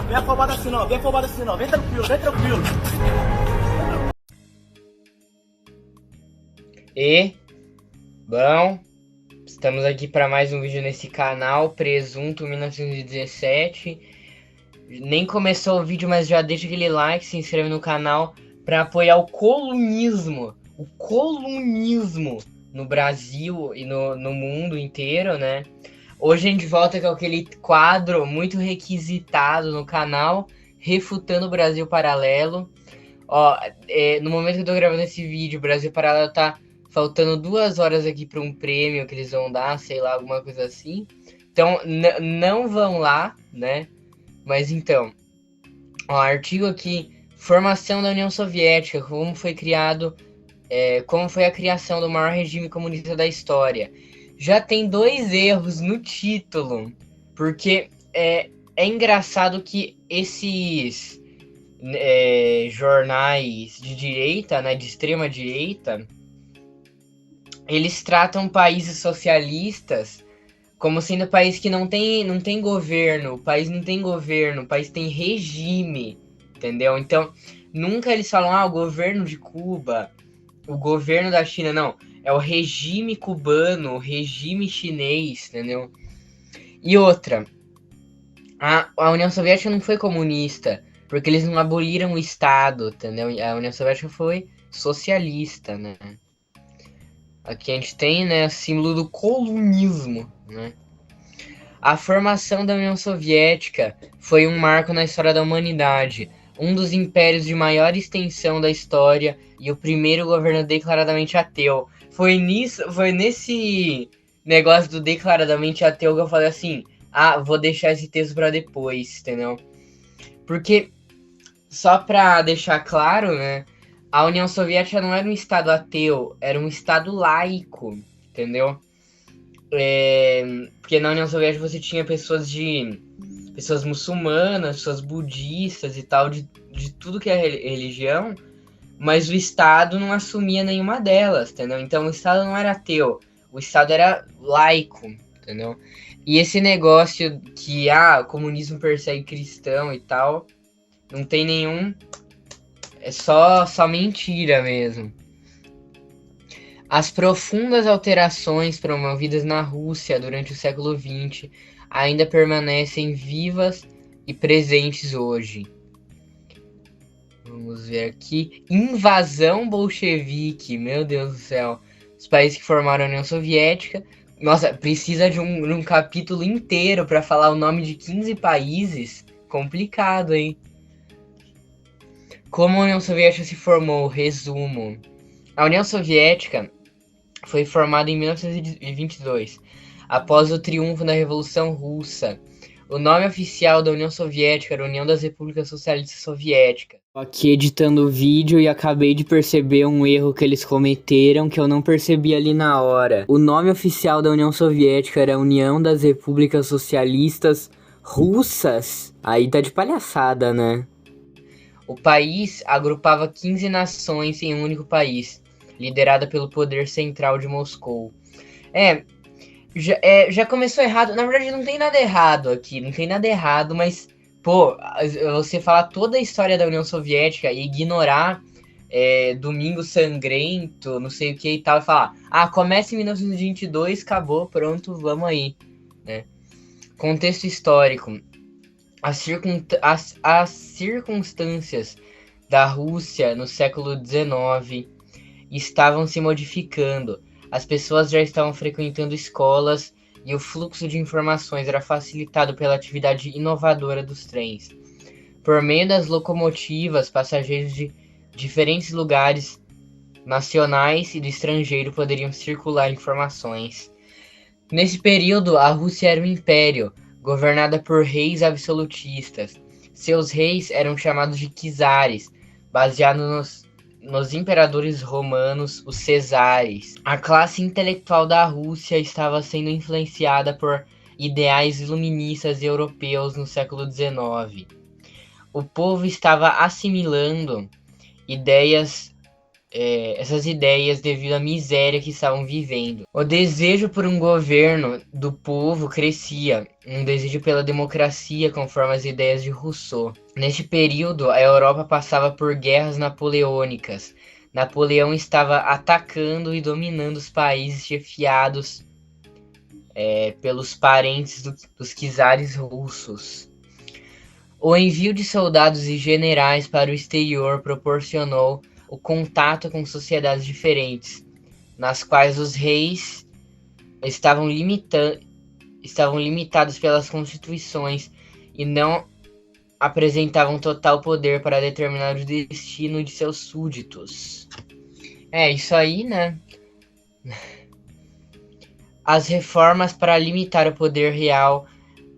Vem afobado assim não, vem afobado assim não. Vem tranquilo, vem tranquilo. E, bom, estamos aqui para mais um vídeo nesse canal, Presunto 1917. Nem começou o vídeo, mas já deixa aquele like, se inscreve no canal para apoiar o colunismo no Brasil e no mundo inteiro, né? Hoje a gente volta com aquele quadro muito requisitado no canal, Refutando o Brasil Paralelo. Ó, no momento que eu tô gravando esse vídeo, o Brasil Paralelo tá faltando 2 horas aqui para um prêmio que eles vão dar, sei lá, alguma coisa assim. Então, não vão lá, né? Mas então, ó, artigo aqui, formação da União Soviética, como foi criado, como foi a criação do maior regime comunista da história. Já tem 2 erros no título, porque é engraçado que esses jornais de direita, né, de extrema direita, eles tratam países socialistas como sendo país que não tem governo, o país não tem governo, o país tem regime, entendeu? Então, nunca eles falam, o governo de Cuba, o governo da China, não. É o regime cubano, o regime chinês, entendeu? E outra, a União Soviética não foi comunista, porque eles não aboliram o Estado, entendeu? A União Soviética foi socialista, né? Aqui a gente tem, né, o símbolo do comunismo, né? A formação da União Soviética foi um marco na história da humanidade, um dos impérios de maior extensão da história e o primeiro governo declaradamente ateu. Foi nesse negócio do declaradamente ateu que eu falei assim, vou deixar esse texto para depois, entendeu? Porque, só para deixar claro, né, a União Soviética não era um estado ateu, era um estado laico, entendeu? Porque na União Soviética você tinha pessoas muçulmanas, pessoas budistas e tal, de tudo que é religião, mas o Estado não assumia nenhuma delas, entendeu? Então o Estado não era ateu, o Estado era laico, entendeu? E esse negócio que o comunismo persegue cristão e tal, não tem nenhum, é só mentira mesmo. As profundas alterações promovidas na Rússia durante o século XX ainda permanecem vivas e presentes hoje. Vamos ver aqui. Invasão bolchevique, meu Deus do céu. Os países que formaram a União Soviética. Nossa, precisa de um capítulo inteiro para falar o nome de 15 países. Complicado, hein? Como a União Soviética se formou? Resumo. A União Soviética foi formada em 1922, após o triunfo da Revolução Russa. O nome oficial da União Soviética era União das Repúblicas Socialistas Soviéticas. Aqui editando o vídeo e acabei de perceber um erro que eles cometeram que eu não percebi ali na hora. O nome oficial da União Soviética era União das Repúblicas Socialistas Russas. Aí tá de palhaçada, né? O país agrupava 15 nações em um único país, liderada pelo poder central de Moscou. Já começou errado. Na verdade, não tem nada errado aqui, não tem nada errado, mas, você falar toda a história da União Soviética e ignorar Domingo Sangrento, não sei o que e tal, e falar, começa em 1922, acabou, pronto, vamos aí, né? Contexto histórico. As circunstâncias da Rússia no século XIX estavam se modificando. As pessoas já estavam frequentando escolas e o fluxo de informações era facilitado pela atividade inovadora dos trens. Por meio das locomotivas, passageiros de diferentes lugares nacionais e do estrangeiro poderiam circular informações. Nesse período, a Rússia era um império, governada por reis absolutistas. Seus reis eram chamados de czares, baseados nos imperadores romanos, os cesares. A classe intelectual da Rússia estava sendo influenciada por ideais iluministas europeus no século XIX. O povo estava assimilando ideias essas ideias devido à miséria que estavam vivendo. O desejo por um governo do povo crescia, um desejo pela democracia conforme as ideias de Rousseau. Neste período, a Europa passava por guerras napoleônicas. Napoleão estava atacando e dominando os países chefiados pelos parentes dos czares russos. O envio de soldados e generais para o exterior proporcionou o contato com sociedades diferentes, nas quais os reis estavam limitados pelas constituições e não apresentavam total poder para determinar o destino de seus súditos. Isso aí, né? As reformas para limitar o poder real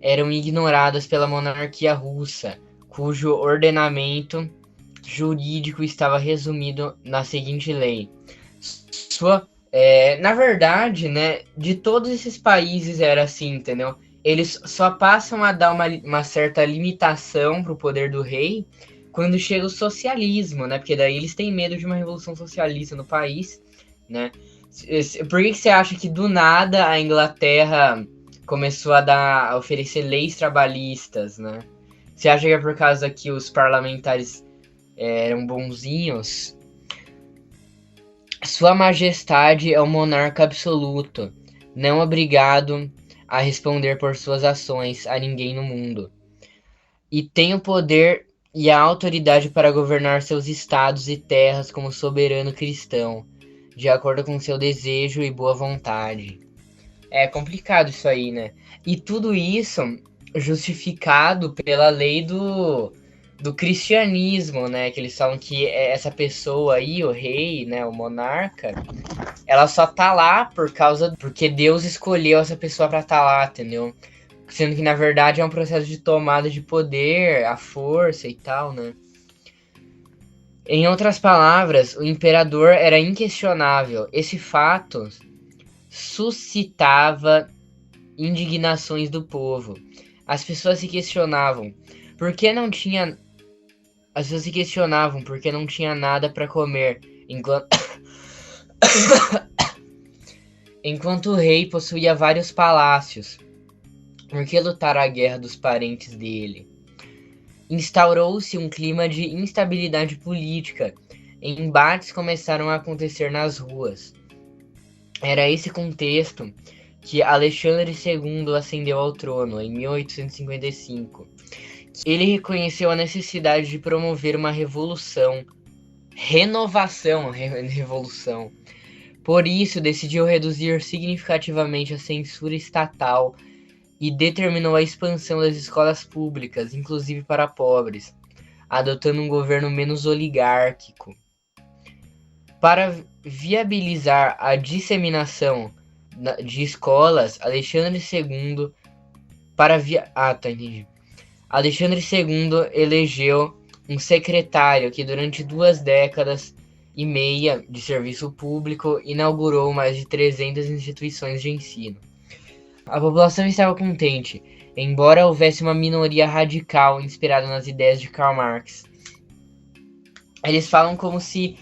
eram ignoradas pela monarquia russa, cujo ordenamento jurídico estava resumido na seguinte lei. Na verdade, né, de todos esses países era assim, entendeu? Eles só passam a dar uma certa limitação para o poder do rei quando chega o socialismo, né? Porque daí eles têm medo de uma revolução socialista no país, né? Por que você acha que do nada a Inglaterra começou a oferecer leis trabalhistas, né? Você acha que é por causa que os parlamentares eram bonzinhos? Sua Majestade é o monarca absoluto, não obrigado a responder por suas ações a ninguém no mundo. E tem o poder e a autoridade para governar seus estados e terras como soberano cristão, de acordo com seu desejo e boa vontade. É complicado isso aí, né? E tudo isso justificado pela lei do cristianismo, né? Que eles falam que essa pessoa aí, o rei, né, o monarca, ela só tá lá porque Deus escolheu essa pessoa pra tá lá, entendeu? Sendo que na verdade é um processo de tomada de poder, a força e tal, né? Em outras palavras, o imperador era inquestionável. Esse fato suscitava indignações do povo. As pessoas se questionavam por que não tinha nada para comer, enquanto o rei possuía vários palácios. Por que lutar a guerra dos parentes dele? Instaurou-se um clima de instabilidade política. Embates começaram a acontecer nas ruas. Era esse contexto que Alexandre II ascendeu ao trono em 1855. Ele reconheceu a necessidade de promover uma revolução. Por isso, decidiu reduzir significativamente a censura estatal e determinou a expansão das escolas públicas, inclusive para pobres, adotando um governo menos oligárquico. Para viabilizar a disseminação de escolas, Alexandre II elegeu um secretário que durante 2 décadas e meia de serviço público inaugurou mais de 300 instituições de ensino. A população estava contente, embora houvesse uma minoria radical inspirada nas ideias de Karl Marx. Eles falam como se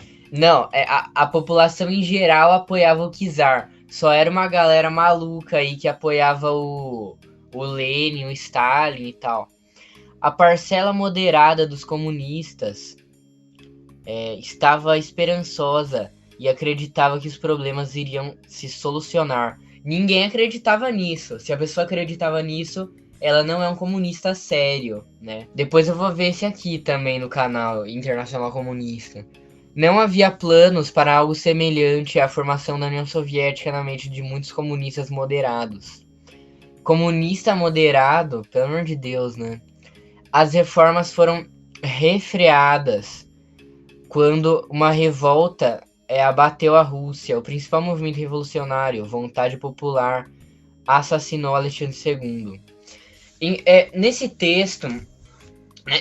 a população em geral apoiava o czar. Só era uma galera maluca aí que apoiava o Lenin, o Stalin e tal. A parcela moderada dos comunistas estava esperançosa e acreditava que os problemas iriam se solucionar. Ninguém acreditava nisso. Se a pessoa acreditava nisso, ela não é um comunista sério, né? Depois eu vou ver esse aqui também no canal Internacional Comunista. Não havia planos para algo semelhante à formação da União Soviética na mente de muitos comunistas moderados. Comunista moderado, pelo amor de Deus, né? As reformas foram refreadas quando uma revolta abateu a Rússia. O principal movimento revolucionário, Vontade Popular, assassinou Alexandre II. Nesse texto, né,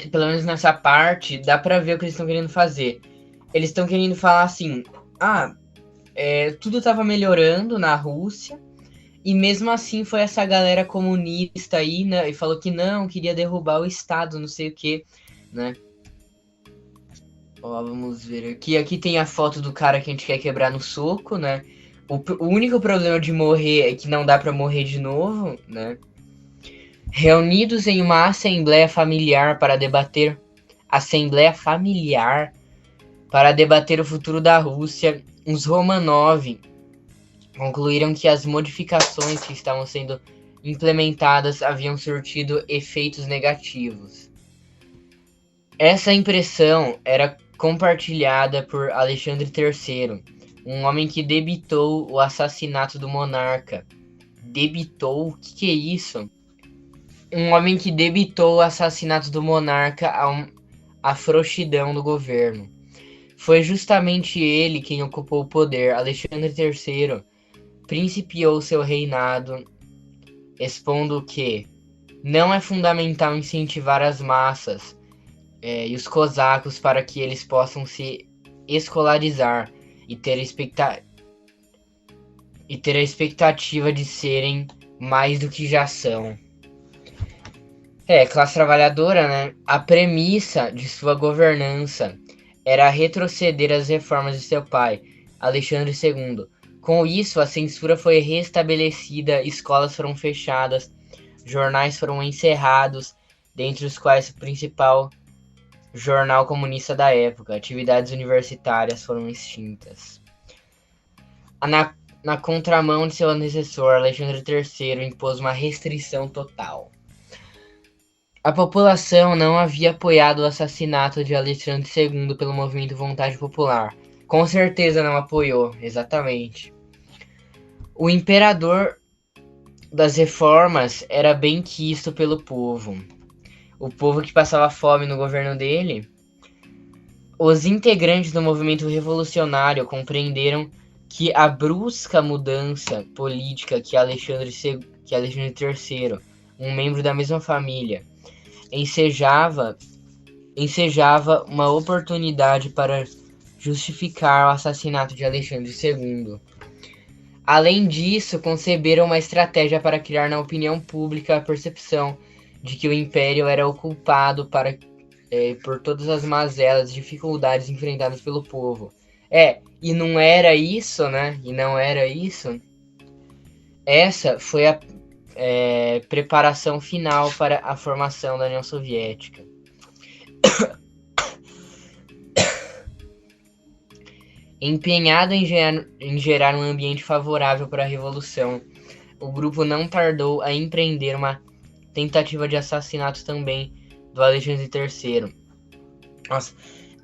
pelo menos nessa parte, dá pra ver o que eles estão querendo fazer. Eles estão querendo falar assim, tudo tava melhorando na Rússia, e mesmo assim foi essa galera comunista aí, né, e falou que não, queria derrubar o Estado, não sei o que, né. Ó, vamos ver aqui. Aqui tem a foto do cara que a gente quer quebrar no soco, né? O único problema de morrer é que não dá pra morrer de novo, né? Reunidos em uma assembleia familiar para debater... Assembleia familiar para debater o futuro da Rússia, os Romanov concluíram que as modificações que estavam sendo implementadas haviam surtido efeitos negativos. Essa impressão era compartilhada por Alexandre III, um homem que debitou o assassinato do monarca. Debitou? O que é isso? Um homem que debitou o assassinato do monarca à frouxidão do governo. Foi justamente ele quem ocupou o poder. Alexandre III principiou seu reinado expondo que não é fundamental incentivar as massas e os cosacos para que eles possam se escolarizar e ter a expectativa de serem mais do que já são. Classe trabalhadora, né? A premissa de sua governança era retroceder às reformas de seu pai, Alexandre II. Com isso, a censura foi restabelecida, escolas foram fechadas, jornais foram encerrados, dentre os quais o principal jornal comunista da época. Atividades universitárias foram extintas. Na contramão de seu antecessor, Alexandre III impôs uma restrição total. A população não havia apoiado o assassinato de Alexandre II pelo movimento Vontade Popular. Com certeza não apoiou, exatamente. O imperador das reformas era bem quisto pelo povo. O povo que passava fome no governo dele. Os integrantes do movimento revolucionário compreenderam que a brusca mudança política que Alexandre III, um membro da mesma família, ensejava uma oportunidade para justificar o assassinato de Alexandre II. Além disso, conceberam uma estratégia para criar na opinião pública a percepção de que o Império era o culpado por todas as mazelas e dificuldades enfrentadas pelo povo. E não era isso, né? E não era isso. Essa foi a preparação final para a formação da União Soviética. Empenhado em gerar um ambiente favorável para a Revolução, o grupo não tardou a empreender uma tentativa de assassinato também do Alexandre III.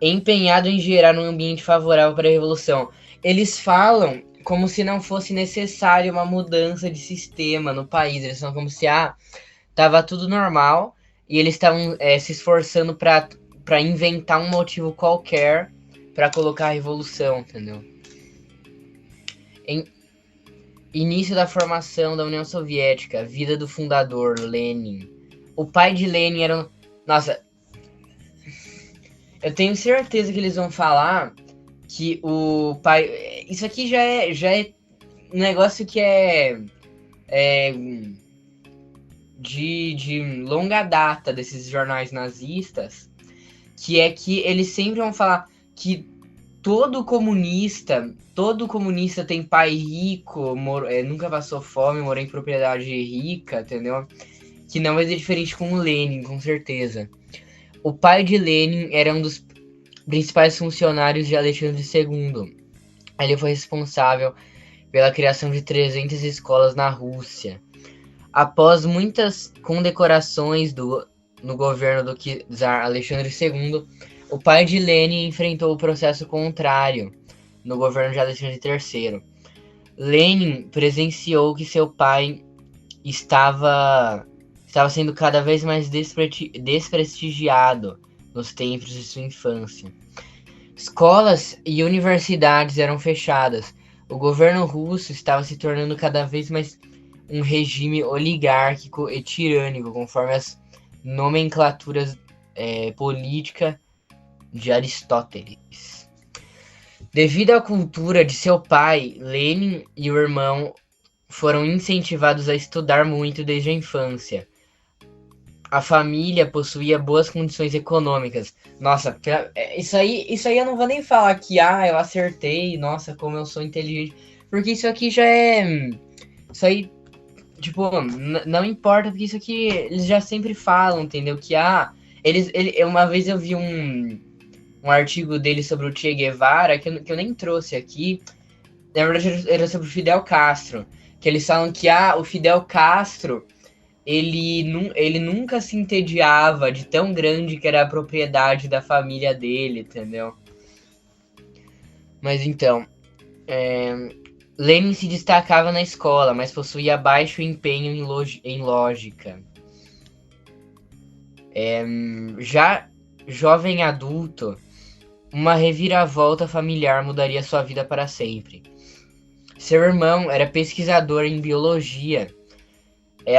Empenhado em gerar um ambiente favorável para a Revolução. Eles falam como se não fosse necessária uma mudança de sistema no país. Eles falam como se tava tudo normal e eles estavam se esforçando para inventar um motivo qualquer para colocar a revolução, entendeu? Início da formação da União Soviética, vida do fundador, Lenin. O pai de Lenin era Nossa, eu tenho certeza que eles vão falar que o pai... Isso aqui já é um negócio que de longa data desses jornais nazistas, que é que eles sempre vão falar que todo comunista tem pai rico, nunca passou fome, morou em propriedade rica, entendeu? Que não vai ser diferente com o Lenin, com certeza. O pai de Lenin era um dos principais funcionários de Alexandre II. Ele foi responsável pela criação de 300 escolas na Rússia. Após muitas condecorações no governo do czar Alexandre II, o pai de Lenin enfrentou o processo contrário no governo de Alexandre III. Lenin presenciou que seu pai estava sendo cada vez mais desprestigiado nos tempos de sua infância. Escolas e universidades eram fechadas. O governo russo estava se tornando cada vez mais um regime oligárquico e tirânico, conforme as nomenclaturas política de Aristóteles. Devido à cultura de seu pai, Lenin e o irmão foram incentivados a estudar muito desde a infância. a família possuía boas condições econômicas. Nossa, isso aí eu não vou nem falar que, eu acertei, nossa, como eu sou inteligente. Porque isso aqui já é. Isso aí, tipo, não importa, porque isso aqui eles já sempre falam, entendeu? Que, uma vez eu vi um artigo dele sobre o Che Guevara, que eu nem trouxe aqui. Na verdade, era sobre o Fidel Castro. Que eles falam que, o Fidel Castro. Ele nunca se entediava de tão grande que era a propriedade da família dele, entendeu? Mas então, Lenin se destacava na escola, mas possuía baixo empenho em lógica. Já jovem adulto, uma reviravolta familiar mudaria sua vida para sempre. Seu irmão era pesquisador em biologia.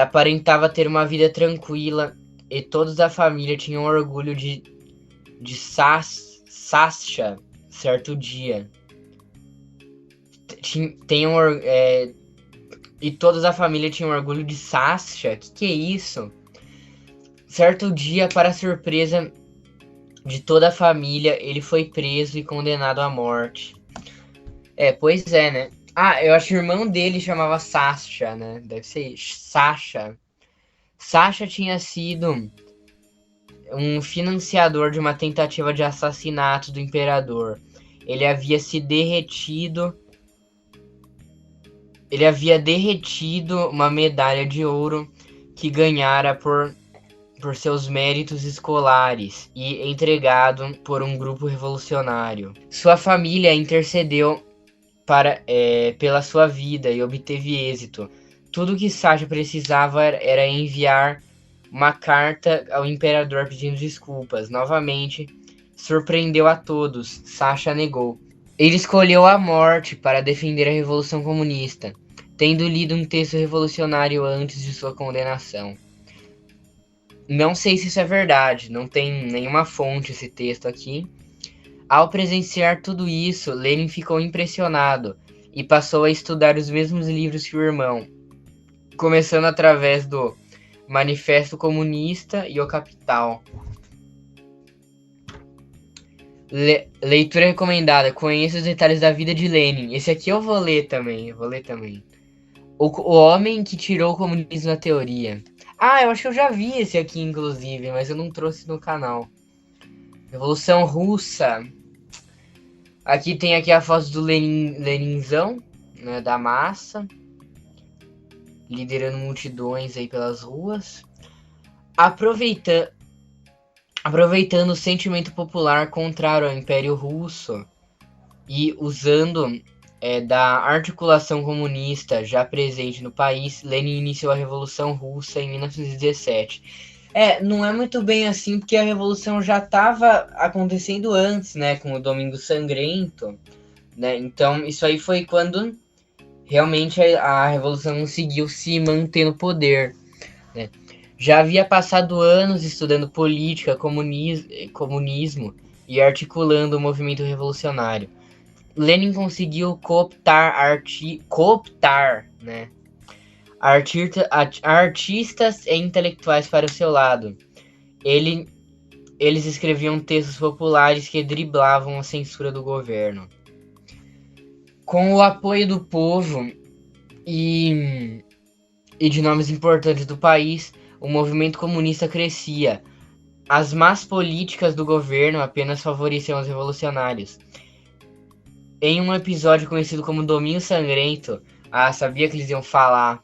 Aparentava ter uma vida tranquila e todos da família tinham orgulho de Sasha certo dia. E todos da família tinham orgulho de Sasha? Que é isso? Certo dia, para surpresa de toda a família, ele foi preso e condenado à morte. Pois é, né? Eu acho que o irmão dele chamava Sasha, né? Deve ser Sasha. Sasha tinha sido um financiador de uma tentativa de assassinato do imperador. Ele havia derretido uma medalha de ouro que ganhara por seus méritos escolares e entregado por um grupo revolucionário. Sua família intercedeu pela sua vida e obteve êxito. Tudo que Sasha precisava era enviar uma carta ao imperador pedindo desculpas. Novamente, surpreendeu a todos. Sasha negou. Ele escolheu a morte para defender a Revolução Comunista, tendo lido um texto revolucionário antes de sua condenação. Não sei se isso é verdade, não tem nenhuma fonte esse texto aqui. Ao presenciar tudo isso, Lenin ficou impressionado e passou a estudar os mesmos livros que o irmão, começando através do Manifesto Comunista e O Capital. Leitura recomendada. Conheça os detalhes da vida de Lenin. Esse aqui eu vou ler também. O homem que tirou o comunismo da teoria. Eu acho que eu já vi esse aqui, inclusive, mas eu não trouxe no canal. Revolução Russa. Aqui tem a foto do Leninzão, né, da massa, liderando multidões aí pelas ruas. Aproveitando o sentimento popular contrário ao Império Russo e usando da articulação comunista já presente no país, Lenin iniciou a Revolução Russa em 1917. Não é muito bem assim, porque a Revolução já estava acontecendo antes, né, com o Domingo Sangrento, né, então isso aí foi quando realmente a Revolução conseguiu se manter no poder, né. Já havia passado anos estudando política, comunismo e articulando o movimento revolucionário. Lenin conseguiu cooptar, né, artistas e intelectuais para o seu lado. Eles escreviam textos populares que driblavam a censura do governo. Com o apoio do povo e de nomes importantes do país, o movimento comunista crescia. As más políticas do governo apenas favoreciam os revolucionários. Em um episódio conhecido como Domingo Sangrento, sabia que eles iam falar,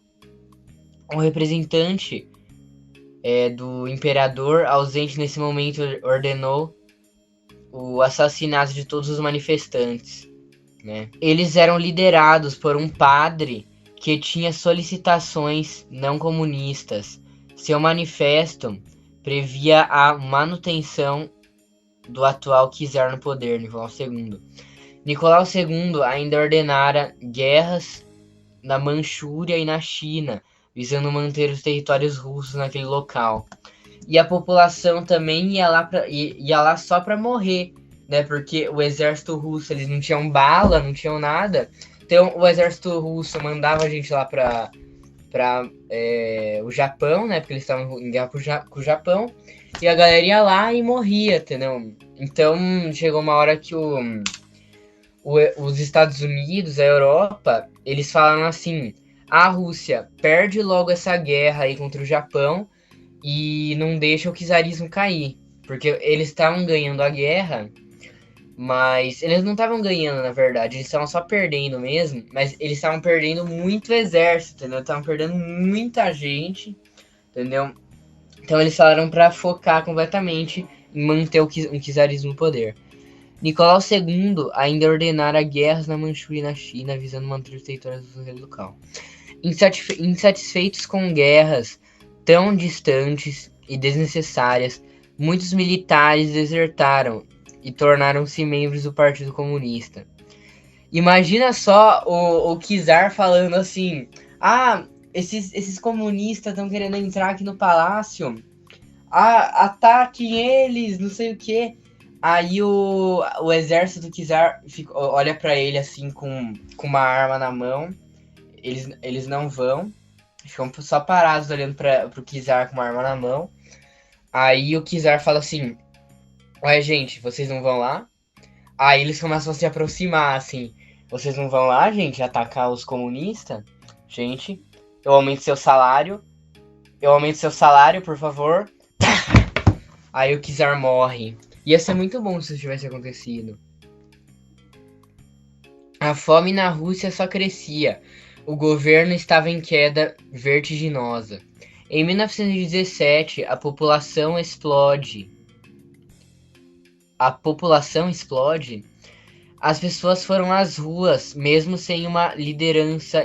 um representante do imperador, ausente nesse momento, ordenou o assassinato de todos os manifestantes, né? Eles eram liderados por um padre que tinha solicitações não comunistas. Seu manifesto previa a manutenção do atual czar no poder, Nicolau II. Nicolau II ainda ordenara guerras na Manchúria e na China, visando manter os territórios russos naquele local. E a população também ia lá só para morrer, né? Porque o exército russo, eles não tinham bala, não tinham nada. Então o exército russo mandava a gente lá para o Japão, né? Porque eles estavam em guerra com o Japão. E a galera ia lá e morria, entendeu? Então chegou uma hora que os Estados Unidos, a Europa, eles falaram assim: a Rússia perde logo essa guerra aí contra o Japão e não deixa o czarismo cair. Porque eles estavam ganhando a guerra, mas eles não estavam ganhando, na verdade. Eles estavam só perdendo mesmo, mas eles estavam perdendo muito exército, entendeu? Estavam perdendo muita gente, entendeu? Então eles falaram para focar completamente em manter o czarismo no poder. Nicolau II ainda ordenara guerras na Manchúria e na China, visando manter os territórios do rei local. Insatisfeitos com guerras tão distantes e desnecessárias, muitos militares desertaram e tornaram-se membros do Partido Comunista. Imagina só o czar falando assim: ah, esses comunistas estão querendo entrar aqui no palácio, ataquem eles, não sei o que. Aí o exército do czar olha pra ele assim com uma arma na mão. Eles não vão, ficam só parados olhando pro czar com uma arma na mão. Aí o czar fala assim: ué, gente, vocês não vão lá? Aí eles começam a se aproximar, assim: vocês não vão lá, gente, atacar os comunistas? Gente, eu aumento seu salário, por favor. Aí o czar morre. Ia ser muito bom se isso tivesse acontecido. A fome na Rússia só crescia. O governo estava em queda vertiginosa. Em 1917, a população explode. As pessoas foram às ruas, mesmo sem uma liderança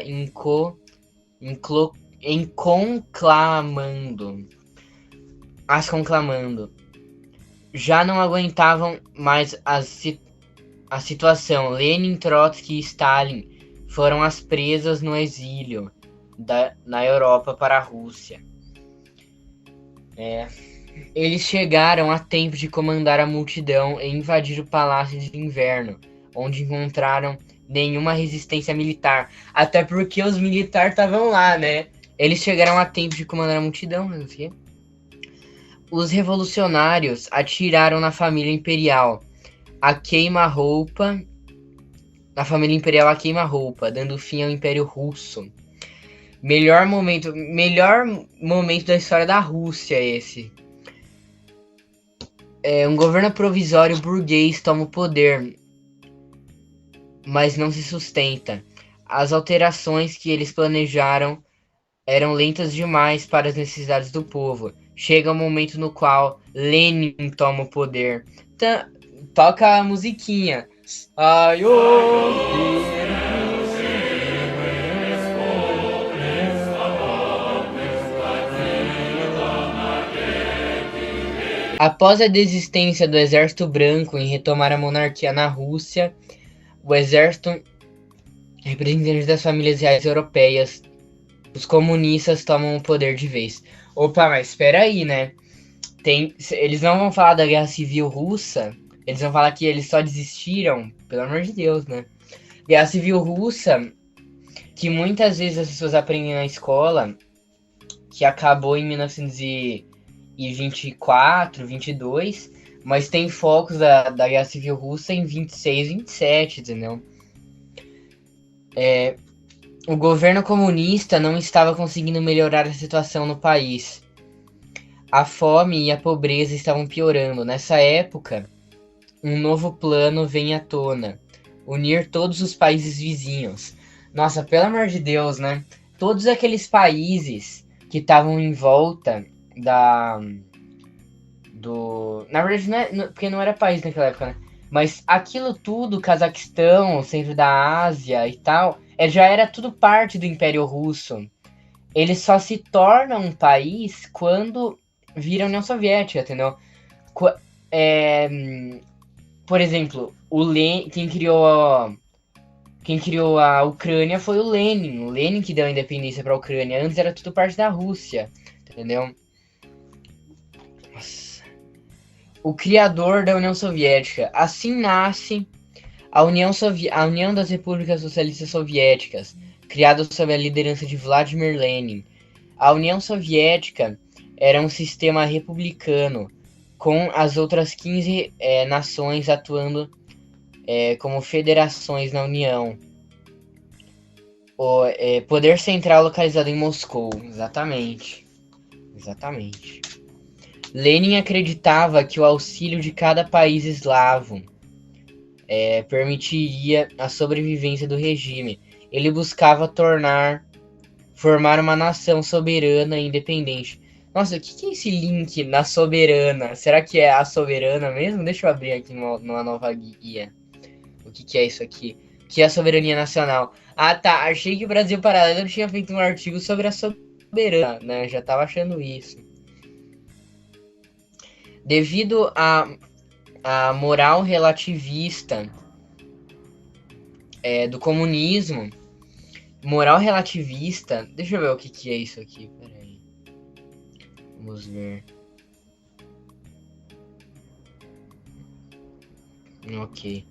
conclamando. Já não aguentavam mais a situação. Lenin, Trotsky e Stalin foram as presas no exílio na Europa para a Rússia. Eles chegaram a tempo de comandar a multidão e invadir o Palácio de Inverno, onde encontraram nenhuma resistência militar. Até porque os militares estavam lá, né? Eles chegaram a tempo de comandar a multidão, não sei o quê. Os revolucionários atiraram na família imperial a queima-roupa, dando fim ao Império Russo. Melhor momento da história da Rússia esse. Um governo provisório burguês toma o poder, mas não se sustenta. As alterações que eles planejaram eram lentas demais para as necessidades do povo. Chega um momento no qual Lenin toma o poder. Toca a musiquinha. Após a desistência do Exército Branco em retomar a monarquia na Rússia, o exército, representante das famílias reais europeias, os comunistas tomam o poder de vez. Opa, mas espera aí, né? Eles não vão falar da Guerra Civil Russa, eles vão falar que eles só desistiram, pelo amor de Deus, né? Guerra Civil Russa, que muitas vezes as pessoas aprendem na escola, que acabou em 1924, 22, mas tem focos da Guerra Civil Russa em 26, 27, entendeu? O governo comunista não estava conseguindo melhorar a situação no país. A fome e a pobreza estavam piorando. Nessa época, um novo plano vem à tona: unir todos os países vizinhos. Nossa, pelo amor de Deus, né? Todos aqueles países que estavam em volta na verdade, porque não era país naquela época, né? Mas aquilo tudo, Cazaquistão, centro da Ásia e tal, já era tudo parte do Império Russo. Eles só se tornam um país quando viram União Soviética, entendeu? Por exemplo, quem criou a Ucrânia foi o Lenin. O Lenin que deu a independência para a Ucrânia. Antes era tudo parte da Rússia, entendeu? Nossa. O criador da União Soviética. Assim nasce a União das Repúblicas Socialistas Soviéticas, criado sob a liderança de Vladimir Lenin. A União Soviética era um sistema republicano, com as outras 15 nações atuando como federações na União. O poder central localizado em Moscou. Exatamente. Lenin acreditava que o auxílio de cada país eslavo permitiria a sobrevivência do regime. Ele buscava formar uma nação soberana e independente. Nossa, o que é esse link na soberana? Será que é a soberana mesmo? Deixa eu abrir aqui numa nova guia. O que é isso aqui? Que é a soberania nacional. Ah, tá. Achei que o Brasil Paralelo tinha feito um artigo sobre a soberana, né? Já tava achando isso. Devido à moral relativista do comunismo, moral relativista... Deixa eu ver o que é isso aqui. Peraí. Vamos ver. Ok.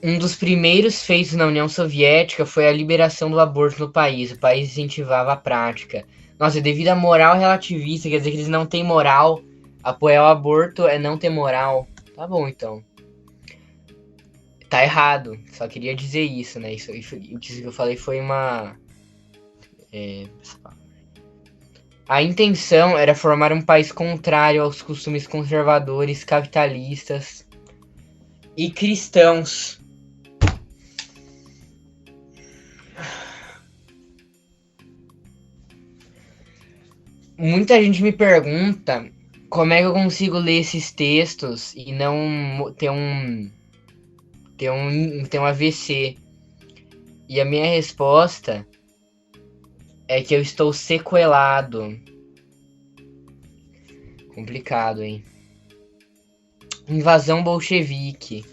Um dos primeiros feitos na União Soviética foi a liberação do aborto no país. O país incentivava a prática. Nossa, devido à moral relativista, quer dizer que eles não têm moral. Apoiar o aborto é não ter moral. Tá bom, então. Tá errado. Só queria dizer isso, né? Isso o que eu falei foi uma... A intenção era formar um país contrário aos costumes conservadores, capitalistas e cristãos. Muita gente me pergunta como é que eu consigo ler esses textos e não ter um AVC. E a minha resposta é que eu estou sequelado. Complicado, hein? Invasão bolchevique.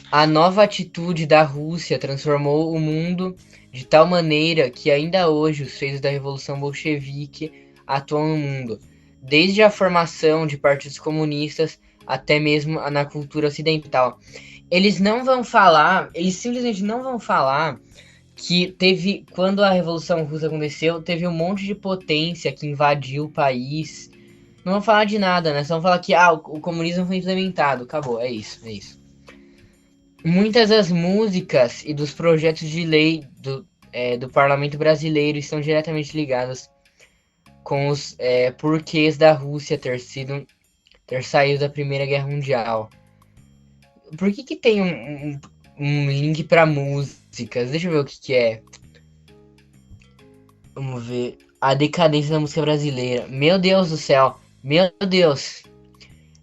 A nova atitude da Rússia transformou o mundo de tal maneira que ainda hoje os feitos da Revolução Bolchevique atuam no mundo, desde a formação de partidos comunistas até mesmo na cultura ocidental. Eles simplesmente não vão falar que teve, quando a Revolução Russa aconteceu, teve um monte de potência que invadiu o país. Não vão falar de nada, né? Só vão falar que o comunismo foi implementado. Acabou, é isso. Muitas das músicas e dos projetos de lei do Parlamento Brasileiro estão diretamente ligadas com os porquês da Rússia ter saído da Primeira Guerra Mundial. Por que tem um link para músicas? Deixa eu ver o que é. Vamos ver. A decadência da música brasileira. Meu Deus do céu. Meu Deus.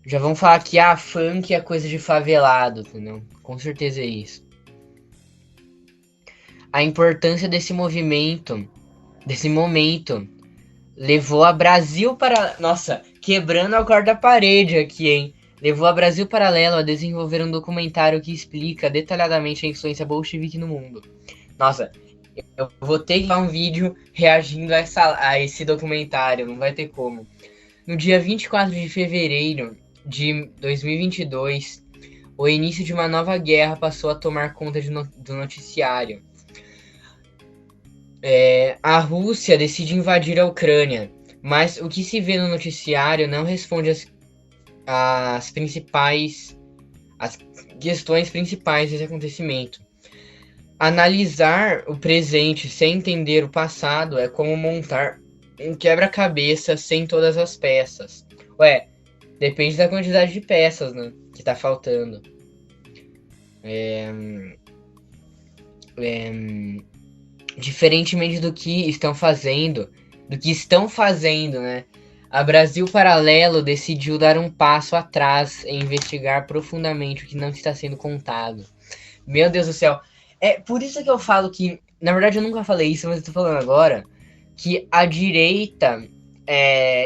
Já vão falar que funk é coisa de favelado, entendeu? Com certeza é isso. A importância desse momento, levou a Brasil para... Nossa, quebrando a quarta parede aqui, hein? Levou a Brasil Paralelo a desenvolver um documentário que explica detalhadamente a influência bolchevique no mundo. Nossa, eu vou ter que fazer um vídeo reagindo a esse documentário, não vai ter como. No dia 24 de fevereiro de 2022, o início de uma nova guerra passou a tomar conta do noticiário. A Rússia decide invadir a Ucrânia, mas o que se vê no noticiário não responde as questões principais desse acontecimento. Analisar o presente sem entender o passado é como montar um quebra-cabeça sem todas as peças. Depende da quantidade de peças, né, que tá faltando. Diferentemente do que estão fazendo, né? A Brasil Paralelo decidiu dar um passo atrás e investigar profundamente o que não está sendo contado. Meu Deus do céu. É por isso que eu falo que, na verdade eu nunca falei isso, mas eu tô falando agora, que a direita,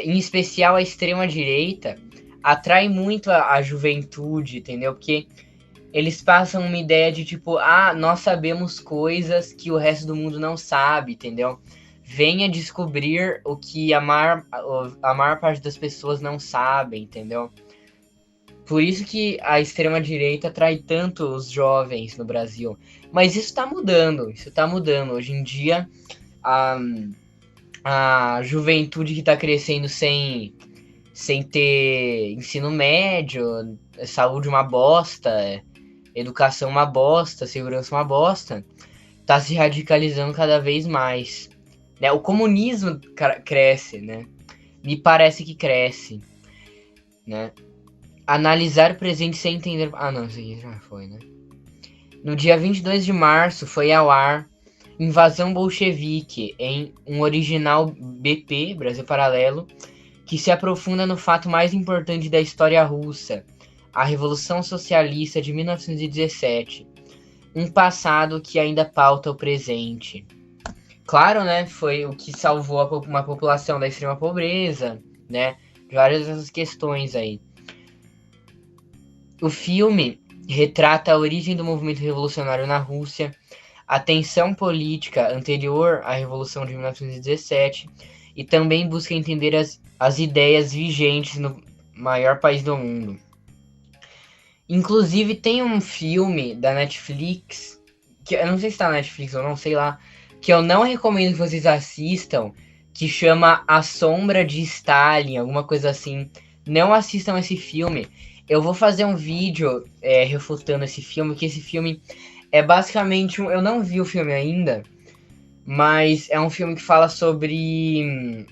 em especial a extrema-direita, atrai muito a juventude, entendeu? Porque eles passam uma ideia de tipo, nós sabemos coisas que o resto do mundo não sabe, entendeu? Venha descobrir o que a maior parte das pessoas não sabem, entendeu? Por isso que a extrema-direita atrai tanto os jovens no Brasil. Mas isso está mudando, isso está mudando. Hoje em dia, a, a juventude que está crescendo sem ter ensino médio, saúde uma bosta, educação uma bosta, segurança uma bosta, tá se radicalizando cada vez mais. Né? O comunismo cresce, né? Me parece que cresce, né? Analisar o presente sem entender... Ah, não, isso aqui já foi, né? No dia 22 de março foi ao ar Invasão Bolchevique, em um original BP, Brasil Paralelo, que se aprofunda no fato mais importante da história russa, a Revolução Socialista de 1917, um passado que ainda pauta o presente. Claro, né, foi o que salvou uma população da extrema pobreza, né, de várias dessas questões aí. O filme retrata a origem do movimento revolucionário na Rússia, a tensão política anterior à Revolução de 1917 e também busca entender as ideias vigentes no maior país do mundo. Inclusive tem um filme da Netflix, que eu não sei se tá na Netflix ou não, sei lá, que eu não recomendo que vocês assistam, que chama A Sombra de Stalin, alguma coisa assim. Não assistam esse filme. Eu vou fazer um vídeo refutando esse filme, que esse filme é basicamente eu não vi o filme ainda, mas é um filme que fala sobre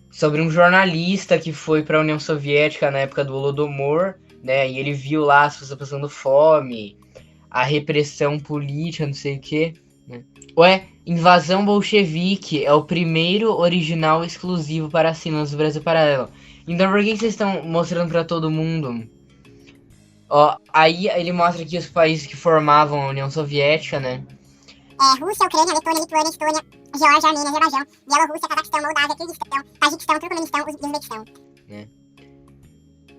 sobre um jornalista que foi para a União Soviética na época do Holodomor, né? E ele viu lá as pessoas passando fome, a repressão política, não sei o que, né? Invasão Bolchevique é o primeiro original exclusivo para assinantes do Brasil Paralelo. Então por que vocês estão mostrando para todo mundo? Ó, aí ele mostra aqui os países que formavam a União Soviética, né? Rússia, Ucrânia, Letônia, Lituânia, Estônia, Geórgia, Armênia, Azerbaijão, Bielorrússia, Cazaquistão, Moldávia, Kirguistão, Tajiquistão, Turcomenistão e Uzbequistão.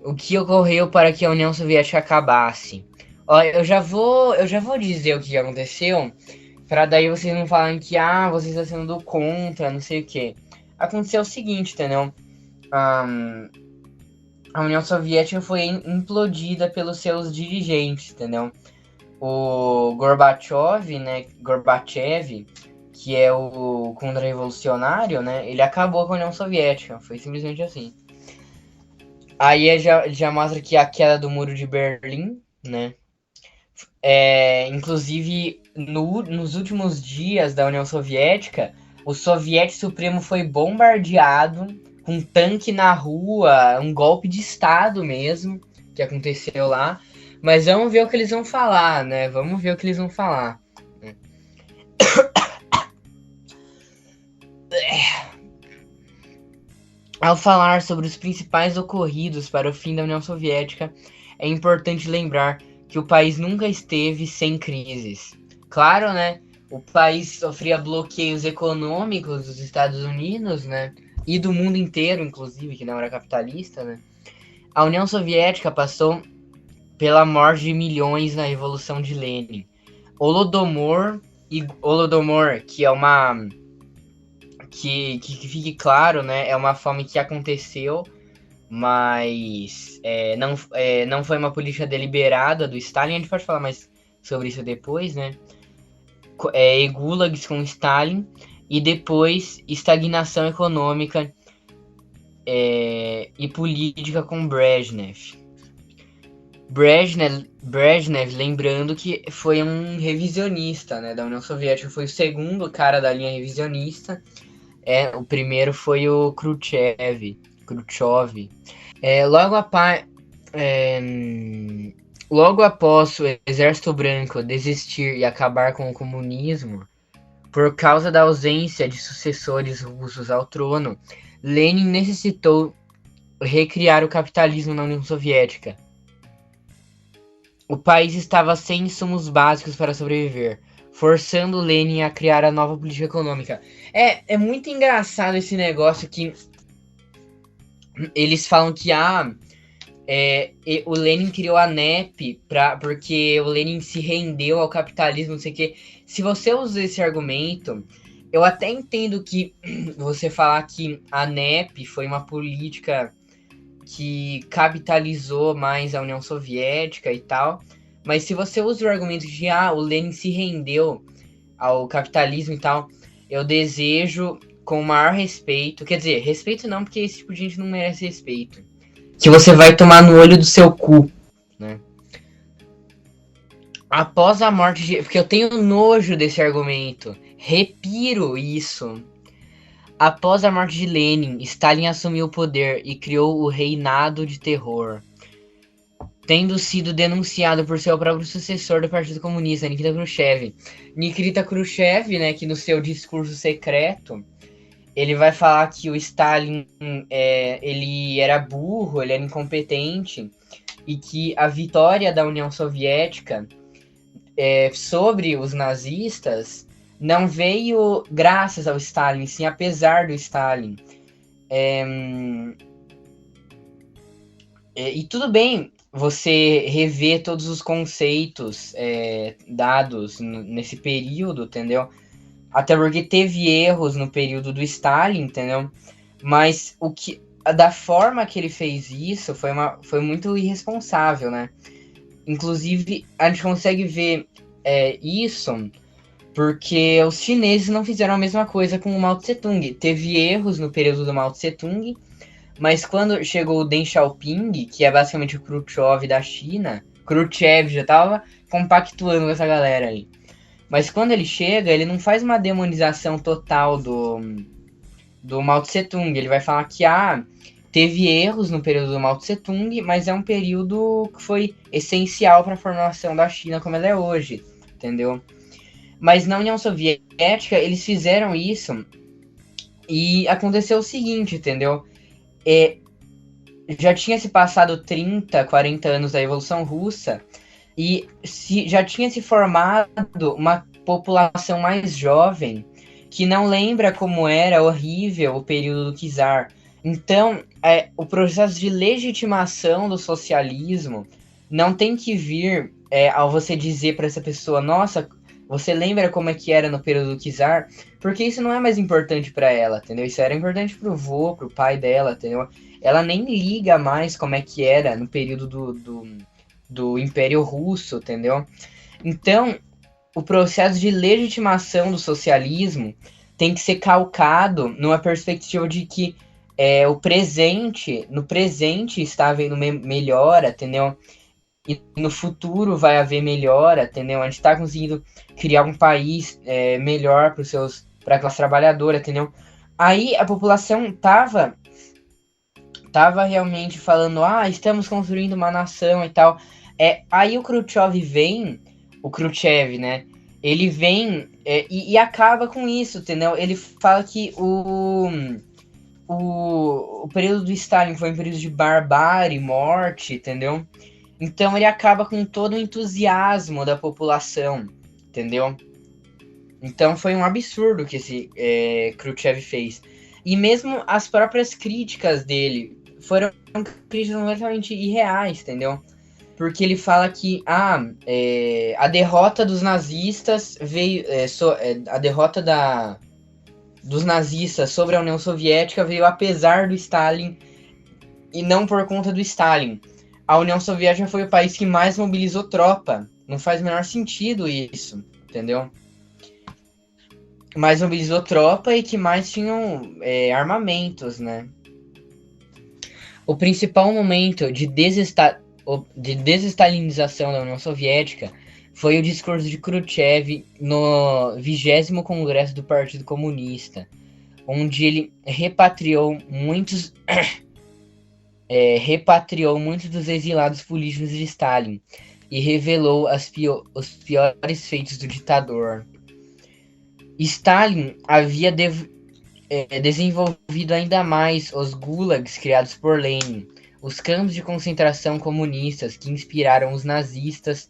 O que ocorreu para que a União Soviética acabasse? Ó, eu já vou dizer o que aconteceu, para daí vocês não falarem que vocês estão sendo contra, não sei o que. Aconteceu o seguinte, entendeu? A União Soviética foi implodida pelos seus dirigentes, entendeu? O Gorbachev, né? Gorbachev, que é o contra-revolucionário, né? Ele acabou com a União Soviética. Foi simplesmente assim. Aí já mostra aqui a queda do Muro de Berlim, né? Inclusive, nos últimos dias da União Soviética, o Soviético Supremo foi bombardeado com um tanque na rua, um golpe de Estado mesmo, que aconteceu lá. Mas vamos ver o que eles vão falar, né? Vamos ver o que eles vão falar. Ao falar sobre os principais ocorridos para o fim da União Soviética, é importante lembrar que o país nunca esteve sem crises. Claro, né? O país sofria bloqueios econômicos dos Estados Unidos, né? E do mundo inteiro, inclusive, que não era capitalista, né? A União Soviética passou pela morte de milhões na Revolução de Lenin. Holodomor, que é uma... Que fique claro, né? É uma fome que aconteceu, mas não foi uma política deliberada do Stalin. A gente pode falar mais sobre isso depois, né? E gulags com Stalin, e depois estagnação econômica e política com Brezhnev. Brezhnev, lembrando que foi um revisionista, né, da União Soviética, foi o segundo cara da linha revisionista. O primeiro foi o Khrushchev. Logo após o Exército Branco desistir e acabar com o comunismo, por causa da ausência de sucessores russos ao trono, Lenin necessitou recriar o capitalismo na União Soviética. O país estava sem insumos básicos para sobreviver, forçando Lenin a criar a nova política econômica. É muito engraçado esse negócio que eles falam que o Lenin criou a NEP porque o Lenin se rendeu ao capitalismo, não sei o quê. Se você usa esse argumento, eu até entendo que você falar que a NEP foi uma política que capitalizou mais a União Soviética e tal. Mas se você usa o argumento de o Lenin se rendeu ao capitalismo e tal, eu desejo com o maior respeito, quer dizer, respeito não, porque esse tipo de gente não merece respeito, que você vai tomar no olho do seu cu, né? Após a morte de... Porque eu tenho nojo desse argumento. Repiro isso. Após a morte de Lenin, Stalin assumiu o poder e criou o Reinado de Terror, tendo sido denunciado por seu próprio sucessor do Partido Comunista, Nikita Khrushchev. Nikita Khrushchev, né, que no seu discurso secreto, ele vai falar que o Stalin ele era burro, ele era incompetente, e que a vitória da União Soviética sobre os nazistas não veio graças ao Stalin, sim apesar do Stalin. E tudo bem você rever todos os conceitos dados nesse período, entendeu? Até porque teve erros no período do Stalin, entendeu? Mas da forma que ele fez isso foi muito irresponsável, né? Inclusive, a gente consegue ver isso porque os chineses não fizeram a mesma coisa com o Mao Tse-tung. Teve erros no período do Mao Tse-tung, mas quando chegou o Deng Xiaoping, que é basicamente o Khrushchev da China, Khrushchev já tava compactuando com essa galera aí. Mas quando ele chega, ele não faz uma demonização total do Mao Tse-tung. Ele vai falar que teve erros no período do Mao Tse-tung, mas é um período que foi essencial para a formação da China como ela é hoje, entendeu? Mas na União Soviética, eles fizeram isso e aconteceu o seguinte, entendeu? Já tinha se passado 30, 40 anos da Revolução Russa e já tinha se formado uma população mais jovem que não lembra como era horrível o período do czar. Então, o processo de legitimação do socialismo não tem que vir ao você dizer para essa pessoa, nossa, você lembra como é que era no período do czar? Porque isso não é mais importante para ela, entendeu? Isso era importante pro vô, pro pai dela, entendeu? Ela nem liga mais como é que era no período do Império Russo, entendeu? Então, o processo de legitimação do socialismo tem que ser calcado numa perspectiva de que no presente está havendo melhora, entendeu? E no futuro vai haver melhora, entendeu? A gente está conseguindo criar um país melhor para a classe trabalhadora, entendeu? Aí a população tava realmente falando, estamos construindo uma nação e tal. Aí o Khrushchev, né? Ele vem e acaba com isso, entendeu? Ele fala que o período do Stalin foi um período de barbárie, morte, entendeu? Então ele acaba com todo o entusiasmo da população, entendeu? Então foi um absurdo que esse Khrushchev fez. E mesmo as próprias críticas dele foram críticas completamente irreais, entendeu? Porque ele fala que a derrota dos nazistas veio... a derrota dos nazistas sobre a União Soviética veio apesar do Stalin e não por conta do Stalin. A União Soviética foi o país que mais mobilizou tropa. Não faz o menor sentido isso, entendeu? Mais mobilizou tropa e que mais tinham armamentos, né? O principal momento de desestalinização da União Soviética foi o discurso de Khrushchev no 20º Congresso do Partido Comunista, onde ele repatriou muitos dos exilados políticos de Stalin e revelou os piores feitos do ditador. Stalin havia desenvolvido ainda mais os gulags criados por Lenin, os campos de concentração comunistas que inspiraram os nazistas.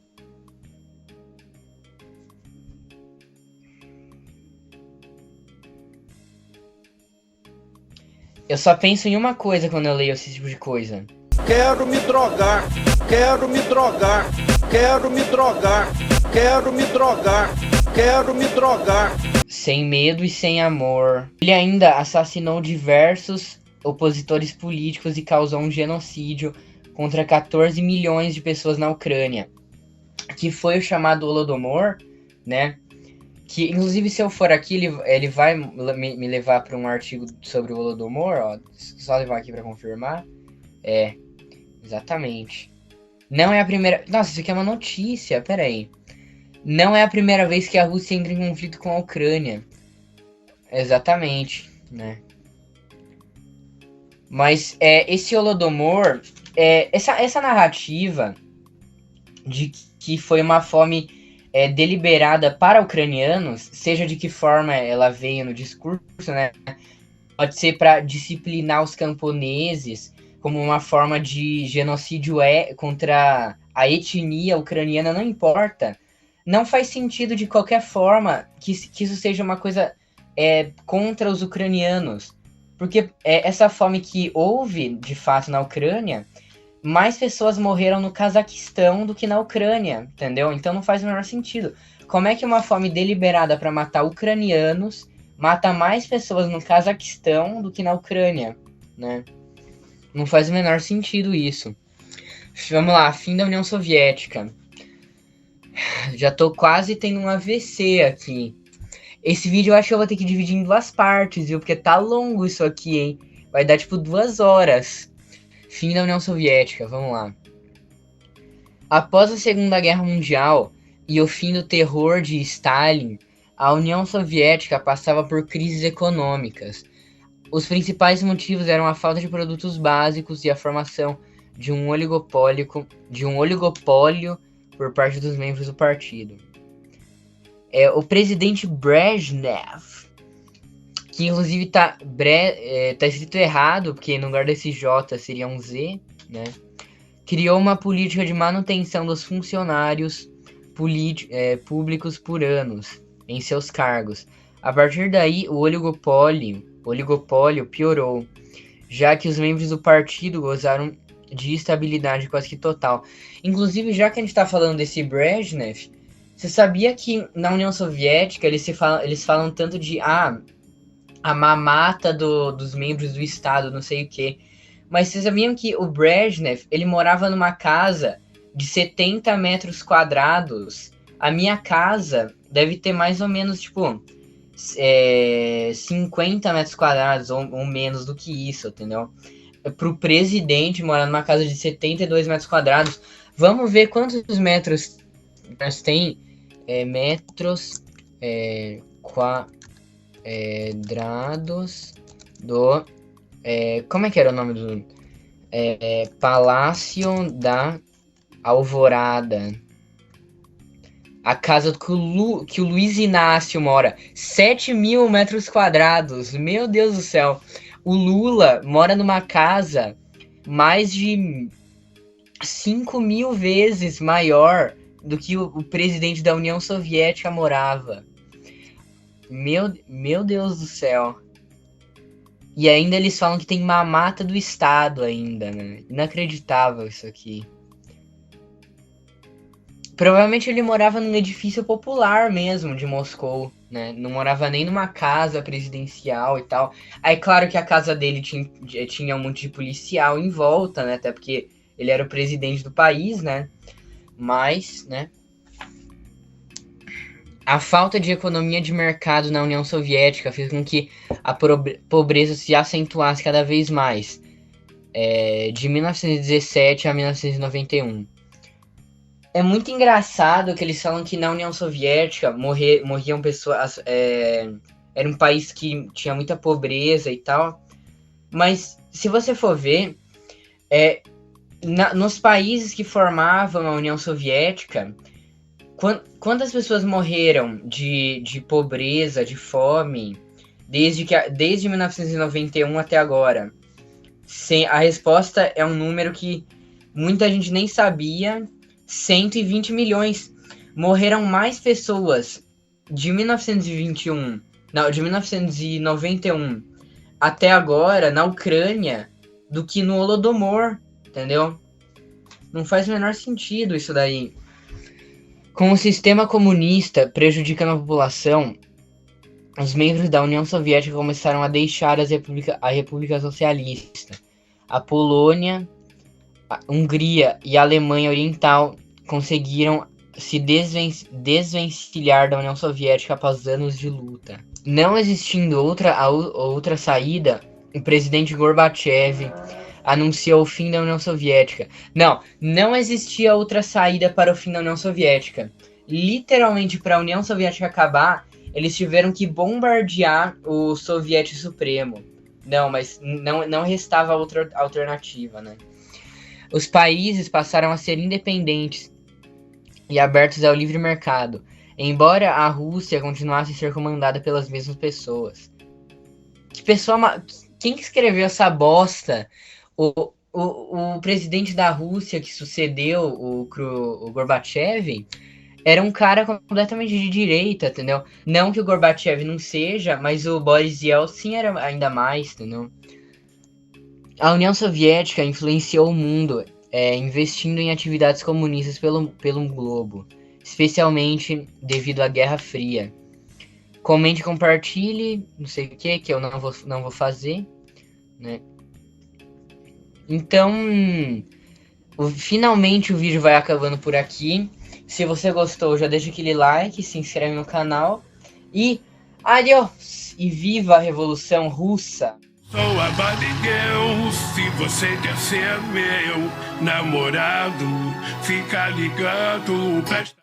Eu só penso em uma coisa quando eu leio esse tipo de coisa. Quero me drogar, quero me drogar, quero me drogar, quero me drogar, quero me drogar. Sem medo e sem amor. Ele ainda assassinou diversos opositores políticos e causou um genocídio contra 14 milhões de pessoas na Ucrânia, que foi o chamado Holodomor, né? Que, inclusive, se eu for aqui, ele vai me levar para um artigo sobre o Holodomor, ó. Só levar aqui para confirmar. Exatamente. Não é a primeira... Nossa, isso aqui é uma notícia, peraí. Não é a primeira vez que a Rússia entra em conflito com a Ucrânia. Exatamente, né? Mas esse Holodomor, essa narrativa de que foi uma fome deliberada para ucranianos, seja de que forma ela veio no discurso, né? Pode ser para disciplinar os camponeses, como uma forma de genocídio contra a etnia ucraniana, não importa. Não faz sentido de qualquer forma que isso seja uma coisa contra os ucranianos. Porque essa fome que houve, de fato, na Ucrânia, mais pessoas morreram no Cazaquistão do que na Ucrânia, entendeu? Então não faz o menor sentido. Como é que uma fome deliberada para matar ucranianos mata mais pessoas no Cazaquistão do que na Ucrânia, né? Não faz o menor sentido isso. Vamos lá, fim da União Soviética. Já tô quase tendo um AVC aqui. Esse vídeo eu acho que eu vou ter que dividir em 2 partes, viu? Porque tá longo isso aqui, hein? Vai dar tipo 2 horas. Fim da União Soviética, vamos lá. Após a Segunda Guerra Mundial e o fim do terror de Stalin, a União Soviética passava por crises econômicas. Os principais motivos eram a falta de produtos básicos e a formação de um oligopólio por parte dos membros do partido. O presidente Brezhnev, que inclusive tá escrito errado, porque no lugar desse J seria um Z, né? Criou uma política de manutenção dos funcionários públicos por anos em seus cargos. A partir daí, o oligopólio piorou, já que os membros do partido gozaram de estabilidade quase que total. Inclusive, já que a gente tá falando desse Brezhnev, você sabia que na União Soviética eles falam tanto de a mamata dos membros do Estado, não sei o que. Mas vocês sabiam que o Brezhnev, ele morava numa casa de 70 metros quadrados? A minha casa deve ter mais ou menos, tipo, 50 metros quadrados ou menos do que isso, entendeu? Pro presidente morar numa casa de 72 metros quadrados. Vamos ver quantos metros tem. Metros quadrados do... como é que era o nome do... Palácio da Alvorada. A casa que o Luiz Inácio mora. 7.000 metros quadrados. Meu Deus do céu. O Lula mora numa casa mais de 5.000 vezes maior do que o presidente da União Soviética morava. Meu Deus do céu. E ainda eles falam que tem mamata do Estado ainda, né? Inacreditável isso aqui. Provavelmente ele morava num edifício popular mesmo de Moscou, né? Não morava nem numa casa presidencial e tal. Aí, claro que a casa dele tinha um monte de policial em volta, né? Até porque ele era o presidente do país, né? Mas, né? A falta de economia de mercado na União Soviética fez com que a pobreza se acentuasse cada vez mais, de 1917 a 1991. É muito engraçado que eles falam que na União Soviética morriam pessoas... era um país que tinha muita pobreza e tal. Mas, se você for ver, nos países que formavam a União Soviética... Quantas pessoas morreram de pobreza, de fome, desde 1991 até agora? A resposta é um número que muita gente nem sabia. 120 milhões. Morreram mais pessoas de 1991 até agora na Ucrânia do que no Holodomor, entendeu? Não faz o menor sentido isso daí. Com o sistema comunista prejudicando a população, os membros da União Soviética começaram a deixar a República Socialista. A Polônia, a Hungria e a Alemanha Oriental conseguiram se desvencilhar da União Soviética após anos de luta. Não existindo outra saída, o presidente Gorbachev anunciou o fim da União Soviética. Não existia outra saída para o fim da União Soviética. Literalmente, para a União Soviética acabar, eles tiveram que bombardear o Soviete Supremo. Mas não restava outra alternativa, né? Os países passaram a ser independentes e abertos ao livre mercado, embora a Rússia continuasse a ser comandada pelas mesmas pessoas. Quem que escreveu essa bosta? O presidente da Rússia que sucedeu o Gorbachev era um cara completamente de direita, entendeu? Não que o Gorbachev não seja, mas o Boris Yeltsin era ainda mais, entendeu? A União Soviética influenciou o mundo, investindo em atividades comunistas pelo globo, especialmente devido à Guerra Fria. Comente, compartilhe, não sei o que eu não vou fazer, né? Então, finalmente o vídeo vai acabando por aqui. Se você gostou, já deixa aquele like, se inscreve no canal e adiós! E viva a Revolução Russa! Sou a Bariguel, se você quer ser meu namorado, fica ligado, presta